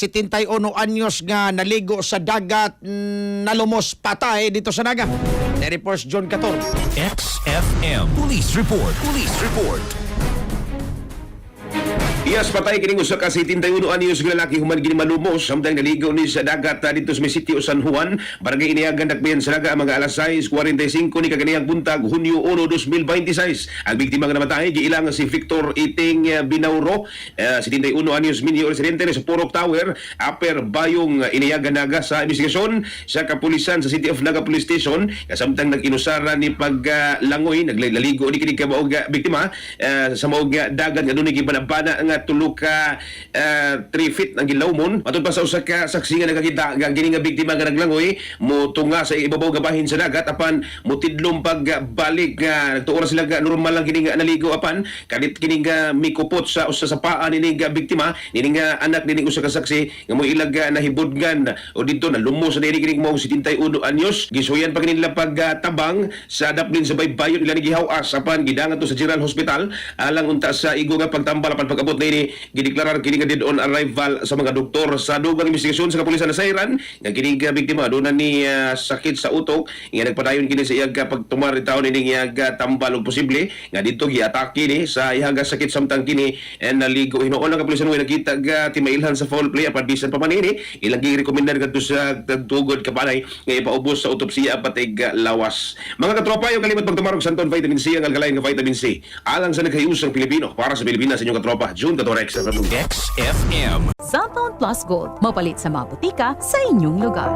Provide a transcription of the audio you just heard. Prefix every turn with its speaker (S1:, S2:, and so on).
S1: 71 anyos nga naligo sa dagat, nalumos patay dito sa dagat. Reports John Cator.
S2: XFM Police Report. Police Report.
S3: Iyas patay kining usa ka 71 anyos nga lalaki human gini malumos samtang naligo ni sa dagat dito sa Sitio San Juan, barangay Iniagan, Dakbayan sa Naga, mga alas 6:45 ni kaganihang buntag, Hunyo 1, 2026. Ang biktima nga namatay giilang si Victor Iting Binauro, 71 anyos, minyo residente sa Porok Tower, Upper Bayong, Iniagan, Naga. Sa investigasyon sa kapulisan sa City of Naga Police Station, samtang nag-inusara ni paglangoy, naglaligo ni kini ka maog biktima sa maog dagat nga dunay gibanabana nga tulo ka 3 feet ang gilawmon. Matod pa sa usa ka saksi nga nakakita nga kini nga biktima nga naglangoy mo tunga sa ibabaw nga bahin sa dagat apan motidlom pagbalik nga nagtuora sila nga normal lang kini nga naligo apan kadit kini nga mikupot sa usa sa paa nini nga biktima nini nga anak nini usa ka saksi nga mo ilag nahibudgan o dito na lumos sa diri kini mo 71 anyos gisuyan pa kanila pagtabang sa daplin sa baybayon ila ni gihawas apan gidangat to sa General Hospital alang unta sa igo nga pagtambal apan pag-abot na ini gideklarar kini nga dead on arrival sa mga doktor sa dugang investigasyon sa kapulisan na Sayran nga kini nga biktima doon ni sakit sa utok nga nagpadayon kini sa iyang pagtumar taon ini nga tambal og posible nga dito giatake ni sa iyang sakit samtang kini naligo hinuon ang kapulisan nga nakita nga timailhan sa foul play apan bisan pa man ini ilang gi-recommendar kadto sa tugod kabalay nga ipaubos sa autopsiya patay lawas. Mga katropa, yung kalimot pagtumarog santon vitamin C ang alkaline nga vitamin C alang sa nagkayusang Pilipino para sa Pilipinas inyong katropa June Catorex sa
S2: XFM.
S4: Santon Plus Gold. Mapalit sa mga butika sa inyong lugar.